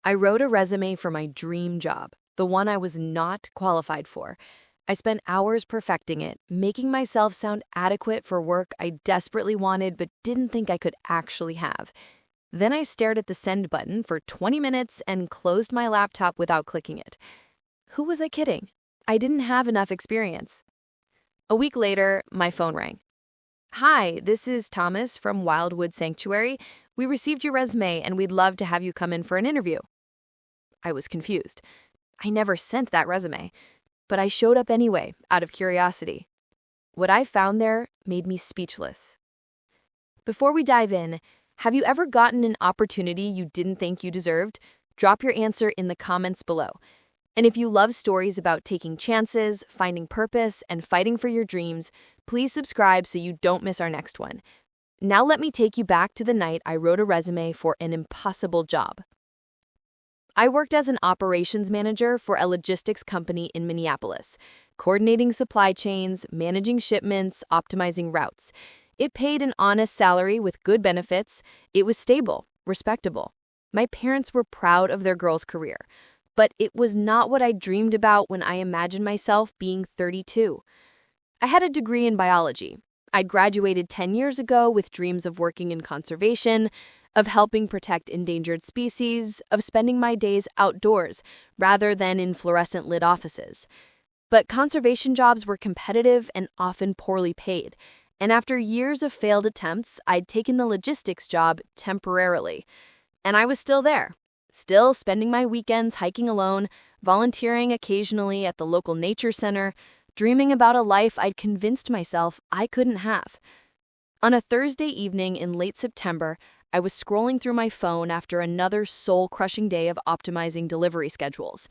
I wrote a resume for my dream job, the one I was not qualified for. I spent hours perfecting it, making myself sound adequate for work I desperately wanted but didn't think I could actually have. Then I stared at the send button for 20 minutes and closed my laptop without clicking it. Who was I kidding? I didn't have enough experience. A week later, my phone rang. "Hi, this is Thomas from Wildwood Sanctuary. We received your resume and we'd love to have you come in for an interview." I was confused. I never sent that resume, but I showed up anyway, out of curiosity. What I found there made me speechless. Before we dive in, have you ever gotten an opportunity you didn't think you deserved? Drop your answer in the comments below. And if you love stories about taking chances, finding purpose, and fighting for your dreams, please subscribe so you don't miss our next one. Now let me take you back to the night I wrote a resume for an impossible job. I worked as an operations manager for a logistics company in Minneapolis, coordinating supply chains, managing shipments, optimizing routes. It paid an honest salary with good benefits. It was stable, respectable. My parents were proud of their girl's career, but it was not what I dreamed about when I imagined myself being 32. I had a degree in biology. I'd graduated 10 years ago with dreams of working in conservation, of helping protect endangered species, of spending my days outdoors rather than in fluorescent-lit offices. But conservation jobs were competitive and often poorly paid, and after years of failed attempts, I'd taken the logistics job temporarily. And I was still there, still spending my weekends hiking alone, volunteering occasionally at the local nature center, dreaming about a life I'd convinced myself I couldn't have. On a Thursday evening in late September, I was scrolling through my phone after another soul-crushing day of optimizing delivery schedules.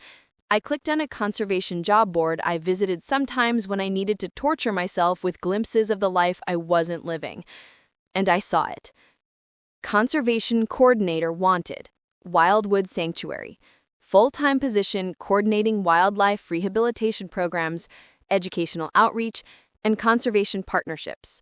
I clicked on a conservation job board I visited sometimes when I needed to torture myself with glimpses of the life I wasn't living. And I saw it. Conservation Coordinator Wanted, Wildwood Sanctuary. Full-time position coordinating wildlife rehabilitation programs, educational outreach, and conservation partnerships.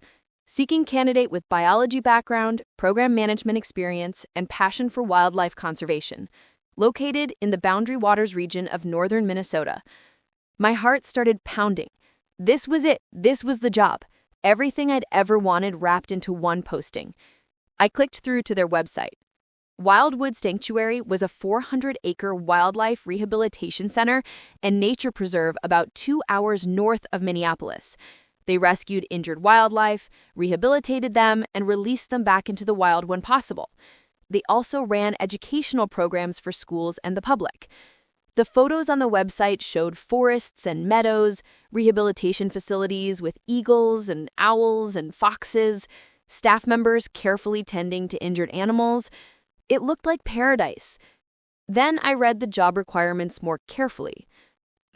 Seeking candidate with biology background, program management experience, and passion for wildlife conservation. Located in the Boundary Waters region of northern Minnesota. My heart started pounding. This was it. This was the job. Everything I'd ever wanted wrapped into one posting. I clicked through to their website. Wildwood Sanctuary was a 400-acre wildlife rehabilitation center and nature preserve about 2 hours north of Minneapolis. They rescued injured wildlife, rehabilitated them, and released them back into the wild when possible. They also ran educational programs for schools and the public. The photos on the website showed forests and meadows, rehabilitation facilities with eagles and owls and foxes, staff members carefully tending to injured animals. It looked like paradise. Then I read the job requirements more carefully.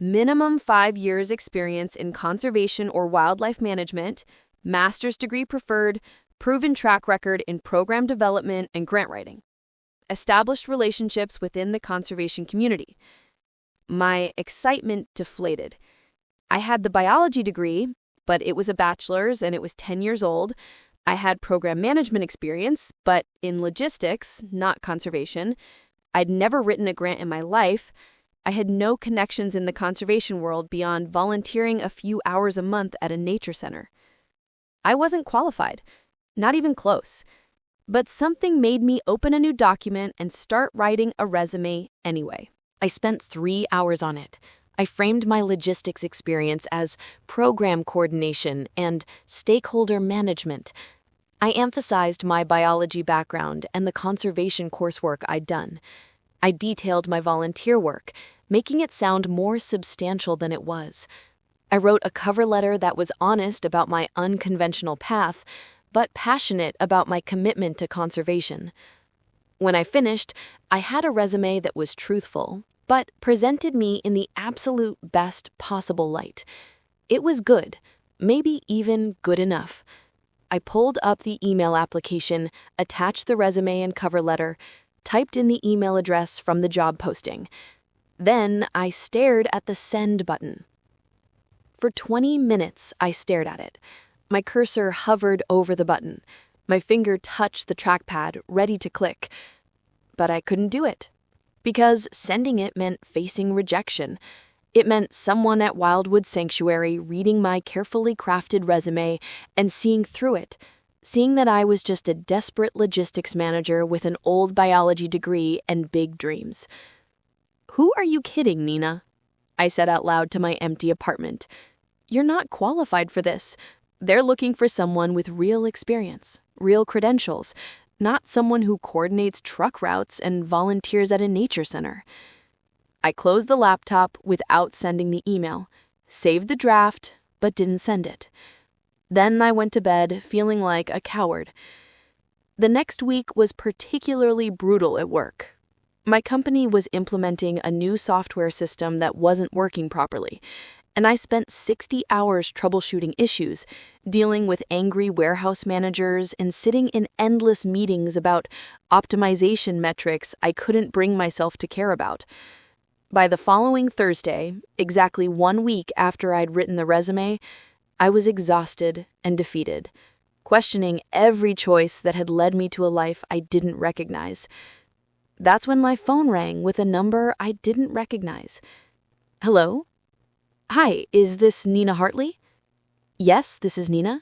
Minimum 5 years experience in conservation or wildlife management, master's degree preferred, proven track record in program development and grant writing. Established relationships within the conservation community. My excitement deflated. I had the biology degree, but it was a bachelor's and it was 10 years old. I had program management experience, but in logistics, not conservation. I'd never written a grant in my life. I had no connections in the conservation world beyond volunteering a few hours a month at a nature center. I wasn't qualified. Not even close. But something made me open a new document and start writing a resume anyway. I spent 3 hours on it. I framed my logistics experience as program coordination and stakeholder management. I emphasized my biology background and the conservation coursework I'd done. I detailed my volunteer work, making it sound more substantial than it was. I wrote a cover letter that was honest about my unconventional path, but passionate about my commitment to conservation. When I finished, I had a resume that was truthful, but presented me in the absolute best possible light. It was good, maybe even good enough. I pulled up the email application, attached the resume and cover letter, typed in the email address from the job posting. Then I stared at the send button. For 20 minutes, I stared at it. My cursor hovered over the button. My finger touched the trackpad, ready to click. But I couldn't do it. Because sending it meant facing rejection. It meant someone at Wildwood Sanctuary reading my carefully crafted resume and seeing through it, seeing that I was just a desperate logistics manager with an old biology degree and big dreams. "Who are you kidding, Nina?" I said out loud to my empty apartment. "You're not qualified for this. They're looking for someone with real experience, real credentials, not someone who coordinates truck routes and volunteers at a nature center." I closed the laptop without sending the email, saved the draft, but didn't send it. Then I went to bed feeling like a coward. The next week was particularly brutal at work. My company was implementing a new software system that wasn't working properly, and I spent 60 hours troubleshooting issues, dealing with angry warehouse managers and sitting in endless meetings about optimization metrics I couldn't bring myself to care about. By the following Thursday, exactly 1 week after I'd written the resume, I was exhausted and defeated, questioning every choice that had led me to a life I didn't recognize. That's when my phone rang with a number I didn't recognize. "Hello? Hi, is this Nina Hartley?" "Yes, this is Nina."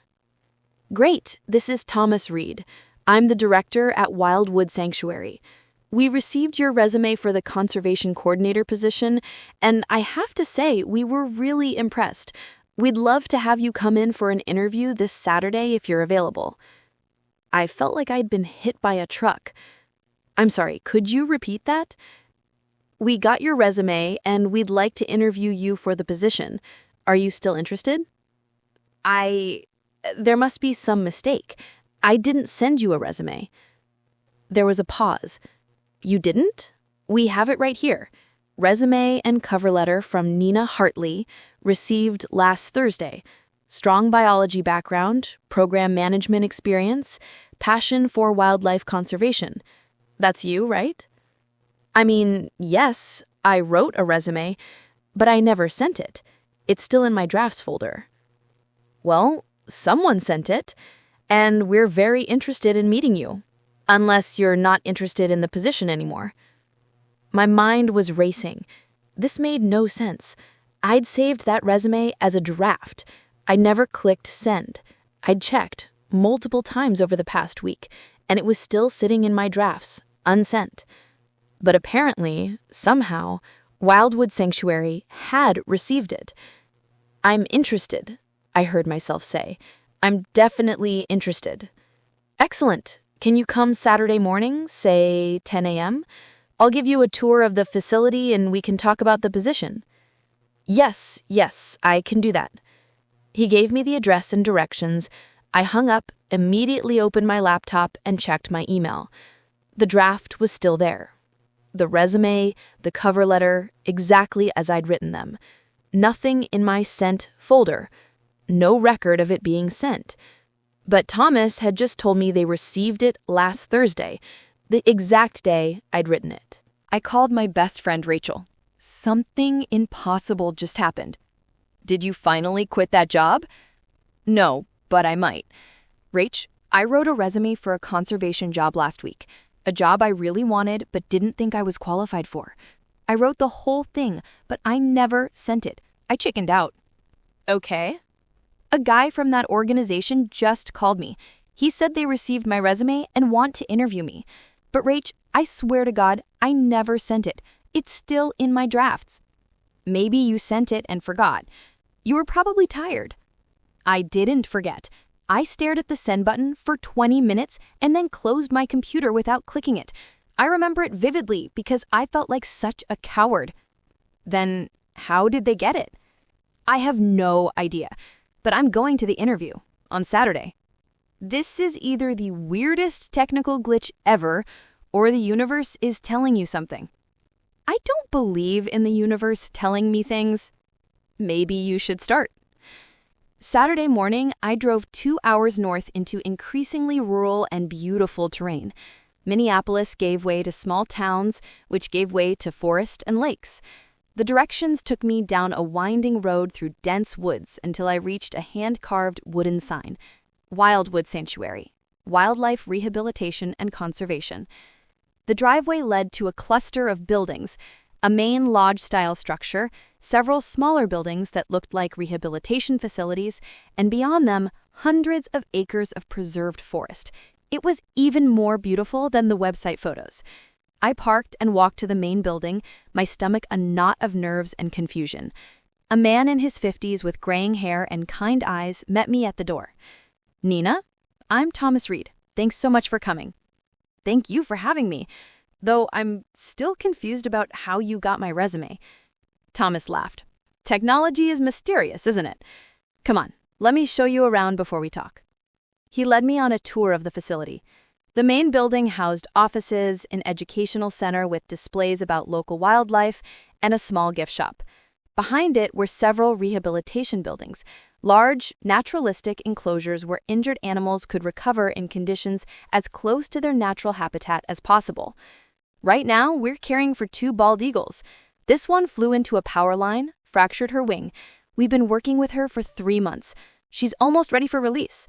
"Great, this is Thomas Reed. I'm the director at Wildwood Sanctuary. We received your resume for the conservation coordinator position, and I have to say, we were really impressed. We'd love to have you come in for an interview this Saturday if you're available." I felt like I'd been hit by a truck. "I'm sorry, could you repeat that?" "We got your resume, and we'd like to interview you for the position. Are you still interested?" There must be some mistake. I didn't send you a resume." There was a pause. "You didn't? We have it right here. Resume and cover letter from Nina Hartley, received last Thursday. Strong biology background, program management experience, passion for wildlife conservation. That's you, right?" "I mean, yes, I wrote a resume, but I never sent it. It's still in my drafts folder." "Well, someone sent it, and we're very interested in meeting you. Unless you're not interested in the position anymore." My mind was racing. This made no sense. I'd saved that resume as a draft. I never clicked send. I'd checked multiple times over the past week, and it was still sitting in my drafts, unsent. But apparently, somehow, Wildwood Sanctuary had received it. "I'm interested," I heard myself say. "I'm definitely interested." "Excellent. Can you come Saturday morning, say 10 a.m.? I'll give you a tour of the facility and we can talk about the position." Yes, I can do that." He gave me the address and directions. I hung up, immediately opened my laptop, and checked my email. The draft was still there. The resume, the cover letter, exactly as I'd written them. Nothing in my sent folder. No record of it being sent. But Thomas had just told me they received it last Thursday, the exact day I'd written it. I called my best friend Rachel. Something impossible just happened. "Did you finally quit that job?" "No, but I might." "Rach, I wrote a resume for a conservation job last week, a job I really wanted but didn't think I was qualified for. I wrote the whole thing, but I never sent it. I chickened out." "Okay." "A guy from that organization just called me. He said they received my resume and want to interview me. But Rach, I swear to God, I never sent it. It's still in my drafts." "Maybe you sent it and forgot. You were probably tired." "I didn't forget. I stared at the send button for 20 minutes and then closed my computer without clicking it. I remember it vividly because I felt like such a coward." "Then how did they get it?" "I have no idea. But I'm going to the interview on Saturday." This is either the weirdest technical glitch ever, or the universe is telling you something. I don't believe in the universe telling me things. Maybe you should start. Saturday morning, I drove 2 hours north into increasingly rural and beautiful terrain. Minneapolis gave way to small towns, which gave way to forest and lakes. The directions took me down a winding road through dense woods until I reached a hand-carved wooden sign, Wildwood Sanctuary, Wildlife Rehabilitation and Conservation. The driveway led to a cluster of buildings, a main lodge-style structure, several smaller buildings that looked like rehabilitation facilities, and beyond them, hundreds of acres of preserved forest. It was even more beautiful than the website photos. I parked and walked to the main building, my stomach a knot of nerves and confusion. A man in his 50s with graying hair and kind eyes met me at the door. "Nina, I'm Thomas Reed. Thanks so much for coming." "Thank you for having me, though I'm still confused about how you got my resume." Thomas laughed. "Technology is mysterious, isn't it? Come on, let me show you around before we talk." He led me on a tour of the facility. The main building housed offices, an educational center with displays about local wildlife, and a small gift shop. Behind it were several rehabilitation buildings, large, naturalistic enclosures where injured animals could recover in conditions as close to their natural habitat as possible. Right now, we're caring for 2 bald eagles. This one flew into a power line, fractured her wing. We've been working with her for 3 months. She's almost ready for release.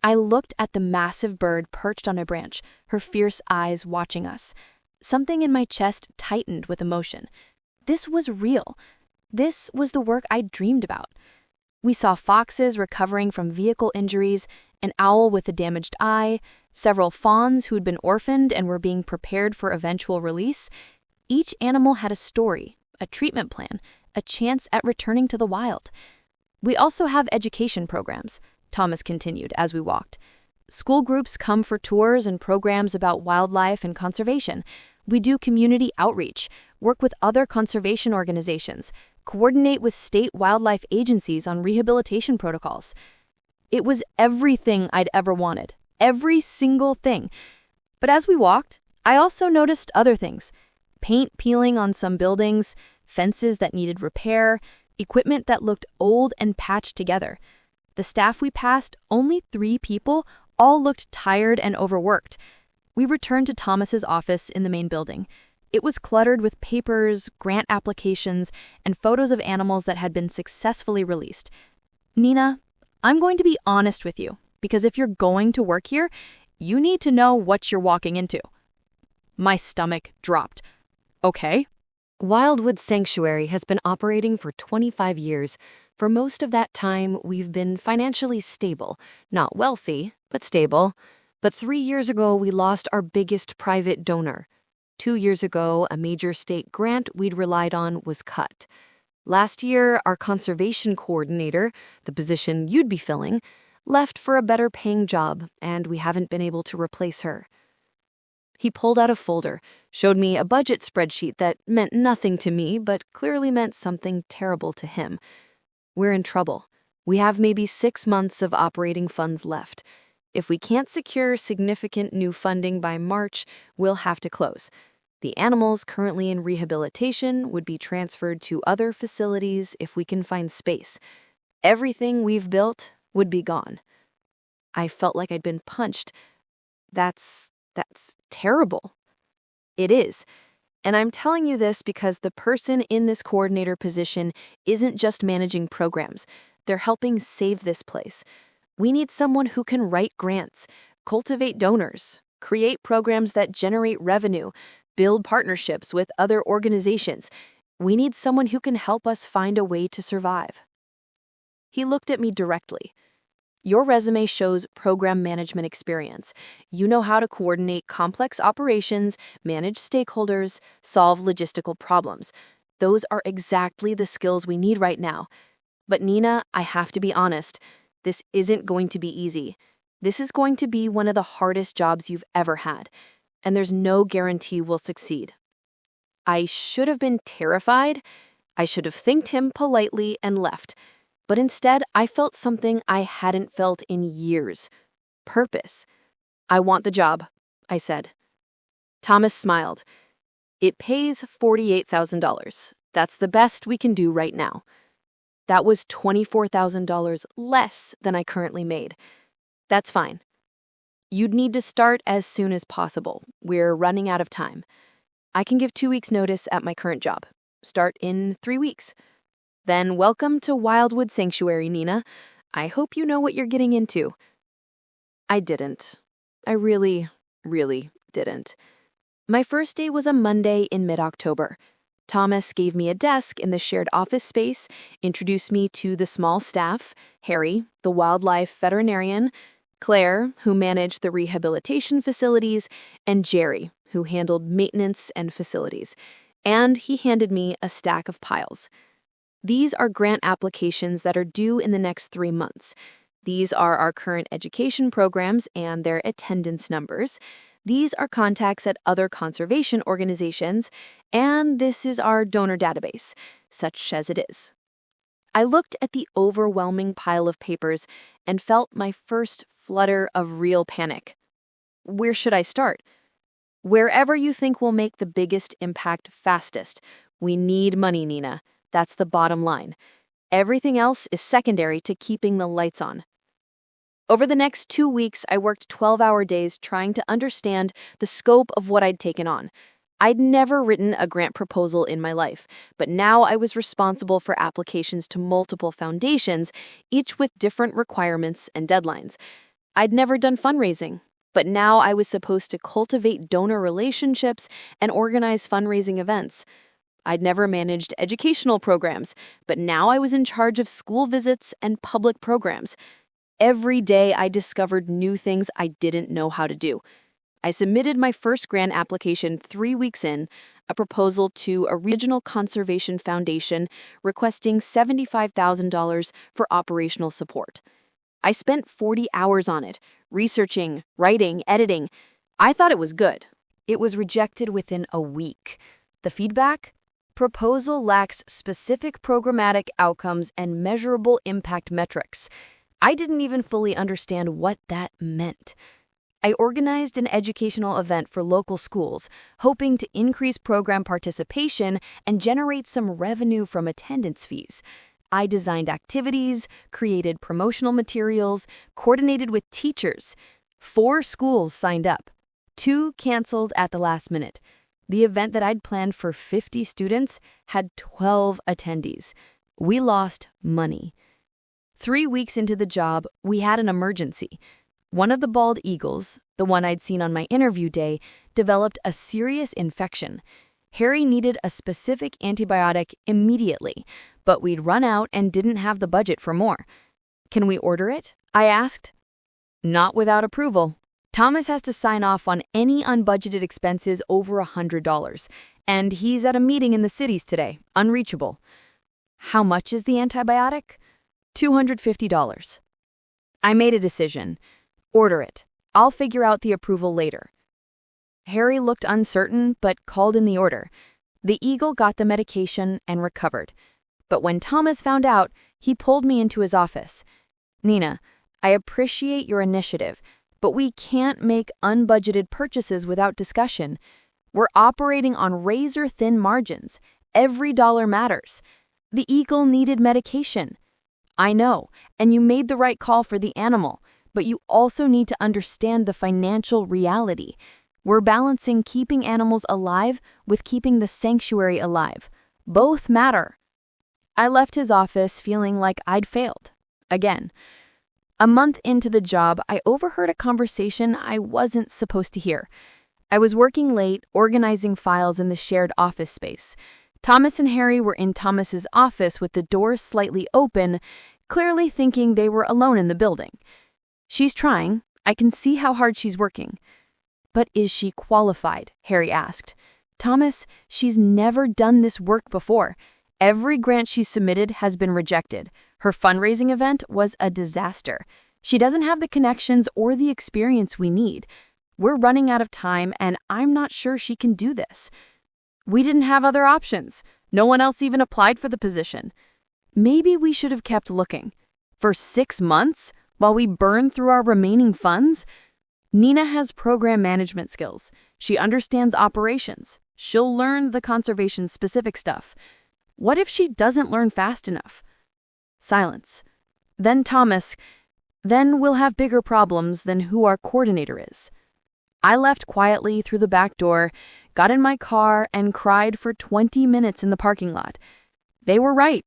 I looked at the massive bird perched on a branch, her fierce eyes watching us. Something in my chest tightened with emotion. This was real. This was the work I'd dreamed about. We saw foxes recovering from vehicle injuries, an owl with a damaged eye, several fawns who'd been orphaned and were being prepared for eventual release. Each animal had a story, a treatment plan, a chance at returning to the wild. "We also have education programs," Thomas continued as we walked. "School groups come for tours and programs about wildlife and conservation. We do community outreach, work with other conservation organizations, coordinate with state wildlife agencies on rehabilitation protocols." It was everything I'd ever wanted, every single thing. But as we walked, I also noticed other things. Paint peeling on some buildings, fences that needed repair, equipment that looked old and patched together. The staff we passed, only 3 people, all looked tired and overworked. We returned to Thomas's office in the main building. It was cluttered with papers, grant applications, and photos of animals that had been successfully released. "Nina, I'm going to be honest with you, because if you're going to work here, you need to know what you're walking into." My stomach dropped. "Okay." Wildwood Sanctuary has been operating for 25 years. For most of that time, we've been financially stable. Not wealthy, but stable. But 3 years ago, we lost our biggest private donor. 2 years ago, a major state grant we'd relied on was cut. Last year, our conservation coordinator, the position you'd be filling, left for a better paying job, and we haven't been able to replace her. He pulled out a folder, showed me a budget spreadsheet that meant nothing to me, but clearly meant something terrible to him. "We're in trouble. We have maybe 6 months of operating funds left. If we can't secure significant new funding by March, we'll have to close. The animals currently in rehabilitation would be transferred to other facilities if we can find space. Everything we've built would be gone." I felt like I'd been punched. That's terrible. It is. And I'm telling you this because the person in this coordinator position isn't just managing programs. They're helping save this place. We need someone who can write grants, cultivate donors, create programs that generate revenue, build partnerships with other organizations. We need someone who can help us find a way to survive. He looked at me directly. "Your resume shows program management experience. You know how to coordinate complex operations, manage stakeholders, solve logistical problems. Those are exactly the skills we need right now. But Nina, I have to be honest. This isn't going to be easy. This is going to be one of the hardest jobs you've ever had, and there's no guarantee we'll succeed." I should have been terrified. I should have thanked him politely and left. But instead, I felt something I hadn't felt in years. Purpose. "I want the job," I said. Thomas smiled. "It pays $48,000. That's the best we can do right now." That was $24,000 less than I currently made. "That's fine. You'd need to start as soon as possible. We're running out of time. I can give 2 weeks' notice at my current job. Start in 3 weeks. Then welcome to Wildwood Sanctuary, Nina. I hope you know what you're getting into." I didn't. I really didn't. My first day was a Monday in mid-October. Thomas gave me a desk in the shared office space, introduced me to the small staff, Harry, the wildlife veterinarian, Claire, who managed the rehabilitation facilities, and Jerry, who handled maintenance and facilities. And he handed me a stack of piles. These are grant applications that are due in the next 3 months. These are our current education programs and their attendance numbers. These are contacts at other conservation organizations, and this is our donor database, such as it is. I looked at the overwhelming pile of papers and felt my first flutter of real panic. Where should I start? Wherever you think will make the biggest impact fastest. We need money, Nina. That's the bottom line. Everything else is secondary to keeping the lights on. Over the next 2 weeks, I worked 12-hour days trying to understand the scope of what I'd taken on. I'd never written a grant proposal in my life, but now I was responsible for applications to multiple foundations, each with different requirements and deadlines. I'd never done fundraising, but now I was supposed to cultivate donor relationships and organize fundraising events. I'd never managed educational programs, but now I was in charge of school visits and public programs. Every day I discovered new things I didn't know how to do. I submitted my first grant application 3 weeks in, a proposal to a regional conservation foundation requesting $75,000 for operational support. I spent 40 hours on it, researching, writing, editing. I thought it was good. It was rejected within a week. The feedback? Proposal lacks specific programmatic outcomes and measurable impact metrics. I didn't even fully understand what that meant. I organized an educational event for local schools, hoping to increase program participation and generate some revenue from attendance fees. I designed activities, created promotional materials, coordinated with teachers. 4 schools signed up. 2 canceled at the last minute. The event that I'd planned for 50 students had 12 attendees. We lost money. 3 weeks into the job, we had an emergency. One of the bald eagles, the one I'd seen on my interview day, developed a serious infection. Harry needed a specific antibiotic immediately, but we'd run out and didn't have the budget for more. Can we order it? I asked. Not without approval. Thomas has to sign off on any unbudgeted expenses over $100, and he's at a meeting in the cities today, unreachable. How much is the antibiotic? $250. I made a decision. Order it. I'll figure out the approval later. Harry looked uncertain, but called in the order. The eagle got the medication and recovered. But when Thomas found out, he pulled me into his office. Nina, I appreciate your initiative, but we can't make unbudgeted purchases without discussion. We're operating on razor-thin margins. Every dollar matters. The eagle needed medication. I know, and you made the right call for the animal, but you also need to understand the financial reality. We're balancing keeping animals alive with keeping the sanctuary alive. Both matter. I left his office feeling like I'd failed. Again. A month into the job, I overheard a conversation I wasn't supposed to hear. I was working late, organizing files in the shared office space. Thomas and Harry were in Thomas's office with the door slightly open, clearly thinking they were alone in the building. She's trying. I can see how hard she's working. But is she qualified? Harry asked. Thomas, she's never done this work before. Every grant she's submitted has been rejected. Her fundraising event was a disaster. She doesn't have the connections or the experience we need. We're running out of time, and I'm not sure she can do this. We didn't have other options. No one else even applied for the position. Maybe we should have kept looking. For 6 months, while we burn through our remaining funds? Nina has program management skills. She understands operations. She'll learn the conservation-specific stuff. What if she doesn't learn fast enough? Silence. Then Thomas. Then we'll have bigger problems than who our coordinator is. I left quietly through the back door, got in my car, and cried for 20 minutes in the parking lot. They were right.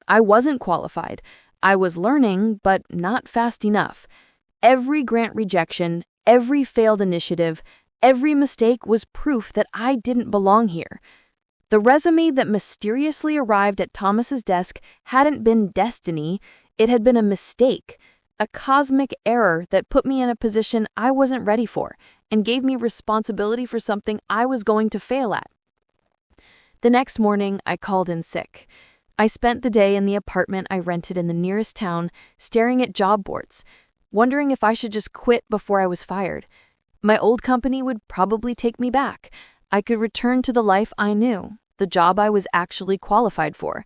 I wasn't qualified. I was learning, but not fast enough. Every grant rejection, every failed initiative, Every mistake was proof that I didn't belong here. The resume that mysteriously arrived at Thomas's desk hadn't been destiny, it had been a mistake, a cosmic error that put me in a position I wasn't ready for and gave me responsibility for something I was going to fail at. The next morning, I called in sick. I spent the day in the apartment I rented in the nearest town, staring at job boards, wondering if I should just quit before I was fired. My old company would probably take me back. I could return to the life I knew, the job I was actually qualified for.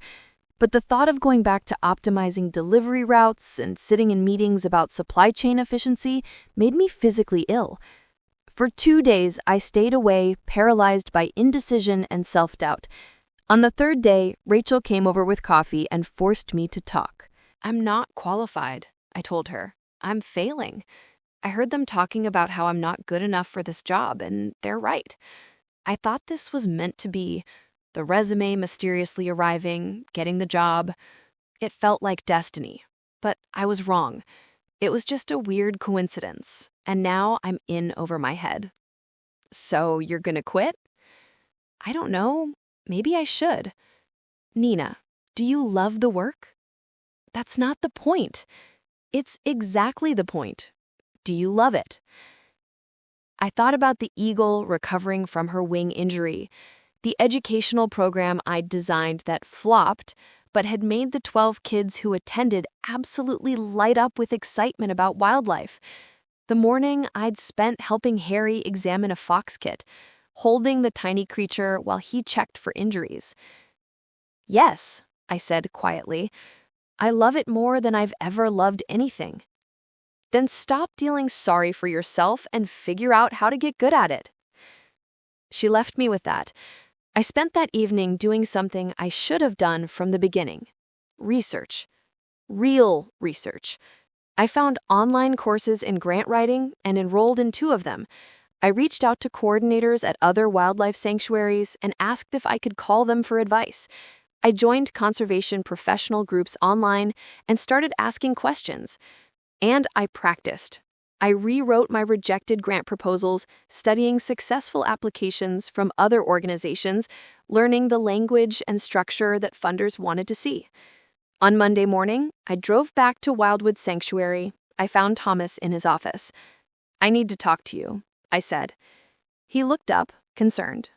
But the thought of going back to optimizing delivery routes and sitting in meetings about supply chain efficiency made me physically ill. For 2 days, I stayed away, paralyzed by indecision and self-doubt. On the third day, Rachel came over with coffee and forced me to talk. I'm not qualified, I told her. I'm failing. I heard them talking about how I'm not good enough for this job, and they're right. I thought this was meant to be. The resume mysteriously arriving, getting the job. It felt like destiny. But I was wrong. It was just a weird coincidence, and now I'm in over my head. So you're gonna quit? I don't know. Maybe I should. Nina, do you love the work? That's not the point. It's exactly the point. Do you love it? I thought about the eagle recovering from her wing injury, the educational program I'd designed that flopped, but had made the 12 kids who attended absolutely light up with excitement about wildlife. The morning I'd spent helping Harry examine a fox kit, holding the tiny creature while he checked for injuries. Yes, I said quietly, I love it more than I've ever loved anything. Then stop feeling sorry for yourself and figure out how to get good at it. She left me with that. I spent that evening doing something I should have done from the beginning. Research. Real research. I found online courses in grant writing and enrolled in 2 of them. I reached out to coordinators at other wildlife sanctuaries and asked if I could call them for advice. I joined conservation professional groups online and started asking questions. And I practiced. I rewrote my rejected grant proposals, studying successful applications from other organizations, learning the language and structure that funders wanted to see. On Monday morning, I drove back to Wildwood Sanctuary. I found Thomas in his office. I need to talk to you, I said. He looked up, concerned.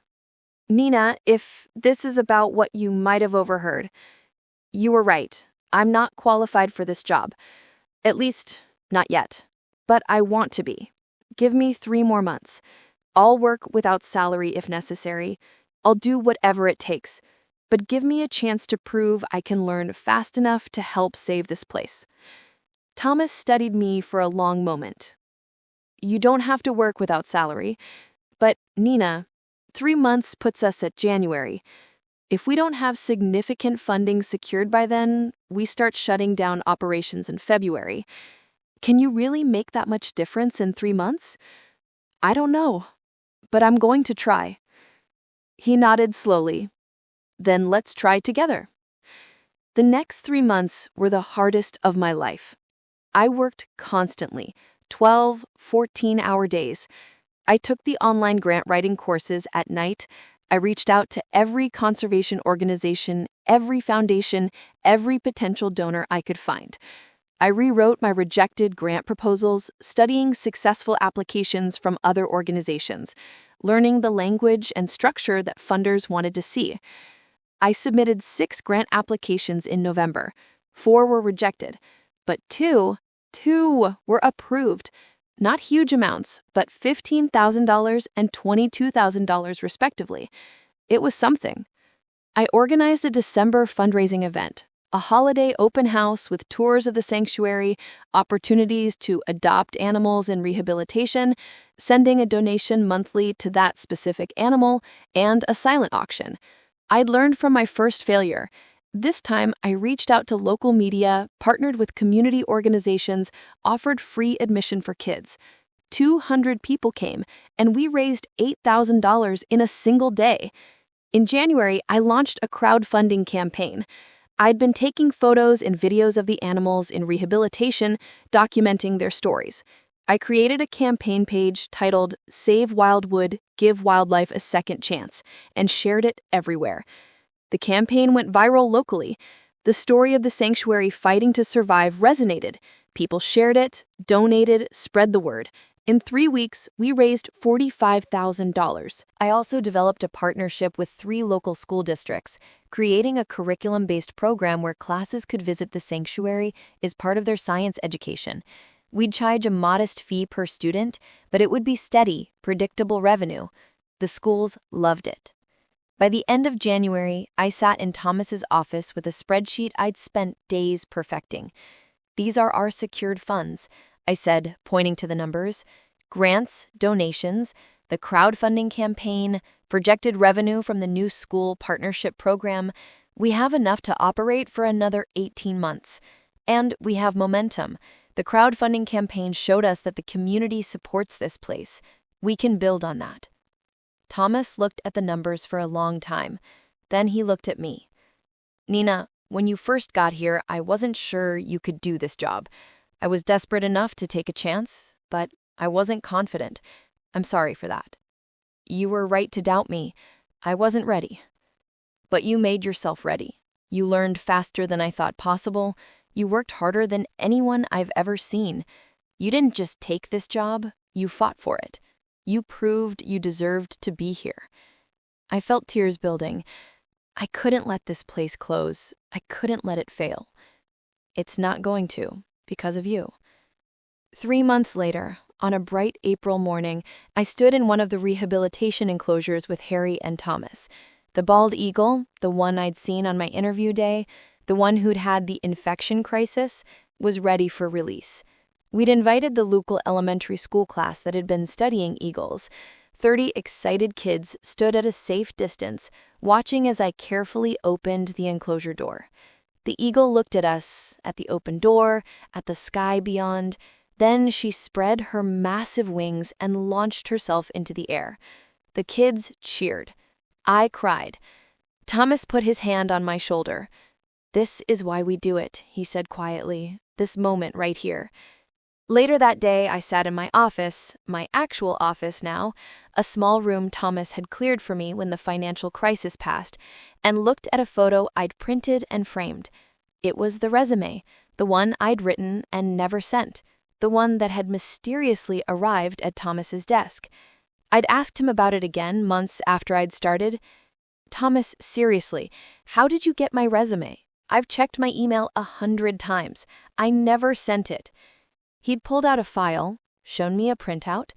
Nina, if this is about what you might have overheard, you were right. I'm not qualified for this job. At least, not yet. But I want to be. Give me 3 more months. I'll work without salary if necessary. I'll do whatever it takes. But give me a chance to prove I can learn fast enough to help save this place. Thomas studied me for a long moment. You don't have to work without salary. But, Nina, 3 months puts us at January. If we don't have significant funding secured by then, we start shutting down operations in February. Can you really make that much difference in 3 months? I don't know, but I'm going to try. He nodded slowly. Then let's try together. The next 3 months were the hardest of my life. I worked constantly, 12, 14-hour days. I took the online grant writing courses at night. I reached out to every conservation organization, every foundation, every potential donor I could find. I rewrote my rejected grant proposals, studying successful applications from other organizations, learning the language and structure that funders wanted to see. I submitted 6 grant applications in November. 4 were rejected, but two were approved. Not huge amounts, but $15,000 and $22,000 respectively. It was something. I organized a December fundraising event, a holiday open house with tours of the sanctuary, opportunities to adopt animals in rehabilitation, sending a donation monthly to that specific animal, and a silent auction. I'd learned from my first failure. This time, I reached out to local media, partnered with community organizations, offered free admission for kids. 200 people came, and we raised $8,000 in a single day. In January, I launched a crowdfunding campaign. I'd been taking photos and videos of the animals in rehabilitation, documenting their stories. I created a campaign page titled Save Wildwood, Give Wildlife a Second Chance, and shared it everywhere. The campaign went viral locally. The story of the sanctuary fighting to survive resonated. People shared it, donated, spread the word. In 3 weeks, we raised $45,000. I also developed a partnership with 3 local school districts. Creating a curriculum-based program where classes could visit the sanctuary is part of their science education. We'd charge a modest fee per student, but it would be steady, predictable revenue. The schools loved it. By the end of January, I sat in Thomas's office with a spreadsheet I'd spent days perfecting. "These are our secured funds," I said, pointing to the numbers. "Grants, donations, the crowdfunding campaign, projected revenue from the new school partnership program. We have enough to operate for another 18 months. And we have momentum. The crowdfunding campaign showed us that the community supports this place. We can build on that." Thomas looked at the numbers for a long time. Then he looked at me. "Nina, when you first got here, I wasn't sure you could do this job. I was desperate enough to take a chance, but I wasn't confident. I'm sorry for that. You were right to doubt me. I wasn't ready. But you made yourself ready. You learned faster than I thought possible. You worked harder than anyone I've ever seen. You didn't just take this job, you fought for it. You proved you deserved to be here." I felt tears building. I couldn't let this place close. I couldn't let it fail. It's not going to, because of you. 3 months later, on a bright April morning, I stood in one of the rehabilitation enclosures with Harry and Thomas. The bald eagle, the one I'd seen on my interview day, the one who'd had the infection crisis, was ready for release. We'd invited the local elementary school class that had been studying eagles. 30 excited kids stood at a safe distance, watching as I carefully opened the enclosure door. The eagle looked at us, at the open door, at the sky beyond. Then she spread her massive wings and launched herself into the air. The kids cheered. I cried. Thomas put his hand on my shoulder. "This is why we do it," he said quietly. "This moment right here." Later that day, I sat in my office, my actual office now, a small room Thomas had cleared for me when the financial crisis passed, and looked at a photo I'd printed and framed. It was the resume, the one I'd written and never sent, the one that had mysteriously arrived at Thomas's desk. I'd asked him about it again months after I'd started. "Thomas, seriously, how did you get my resume? I've checked my email 100 times. I never sent it." He'd pulled out a file, shown me a printout.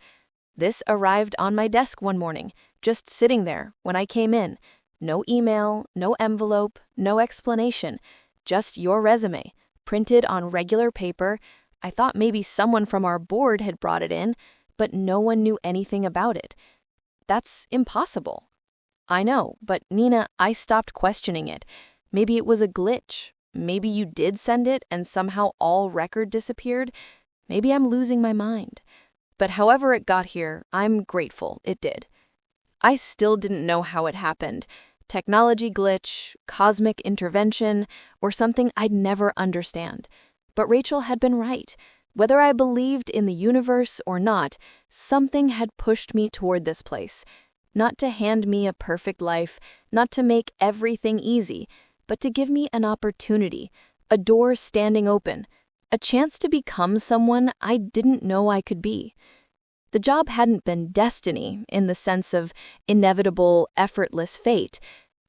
"This arrived on my desk one morning, just sitting there when I came in. No email, no envelope, no explanation. Just your resume, printed on regular paper. I thought maybe someone from our board had brought it in, but no one knew anything about it. That's impossible." "I know, but Nina, I stopped questioning it. Maybe it was a glitch. Maybe you did send it and somehow all record disappeared. Maybe I'm losing my mind. But however it got here, I'm grateful it did." I still didn't know how it happened. Technology glitch, cosmic intervention, or something I'd never understand. But Rachel had been right. Whether I believed in the universe or not, something had pushed me toward this place. Not to hand me a perfect life, not to make everything easy, but to give me an opportunity, a door standing open, a chance to become someone I didn't know I could be. The job hadn't been destiny in the sense of inevitable, effortless fate.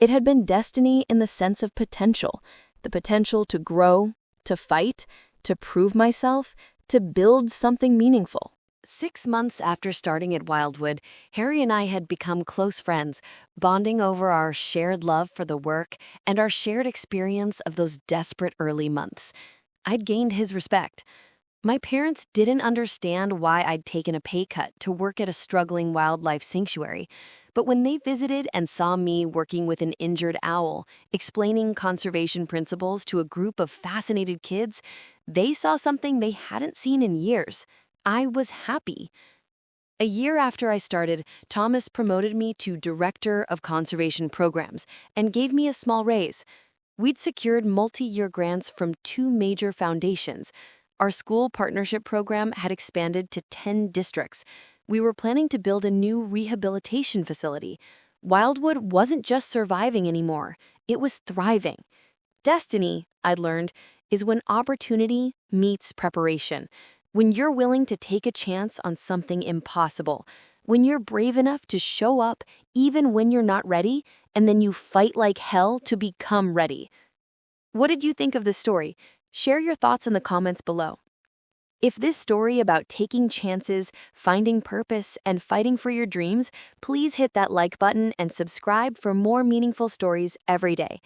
It had been destiny in the sense of potential, the potential to grow, to fight, to prove myself, to build something meaningful. 6 months after starting at Wildwood, Harry and I had become close friends, bonding over our shared love for the work and our shared experience of those desperate early months. I'd gained his respect. My parents didn't understand why I'd taken a pay cut to work at a struggling wildlife sanctuary, but when they visited and saw me working with an injured owl, explaining conservation principles to a group of fascinated kids, they saw something they hadn't seen in years. I was happy. A year after I started, Thomas promoted me to Director of Conservation Programs and gave me a small raise. We'd secured multi-year grants from 2 major foundations, Our school partnership program had expanded to 10 districts. We were planning to build a new rehabilitation facility. Wildwood wasn't just surviving anymore, it was thriving. Destiny, I'd learned, is when opportunity meets preparation. When you're willing to take a chance on something impossible. When you're brave enough to show up even when you're not ready, and then you fight like hell to become ready. What did you think of this story? Share your thoughts in the comments below. If this story about taking chances, finding purpose, and fighting for your dreams, please hit that like button and subscribe for more meaningful stories every day.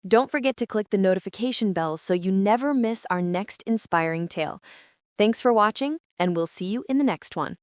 Don't forget to click the notification bell so you never miss our next inspiring tale. Thanks for watching, and we'll see you in the next one.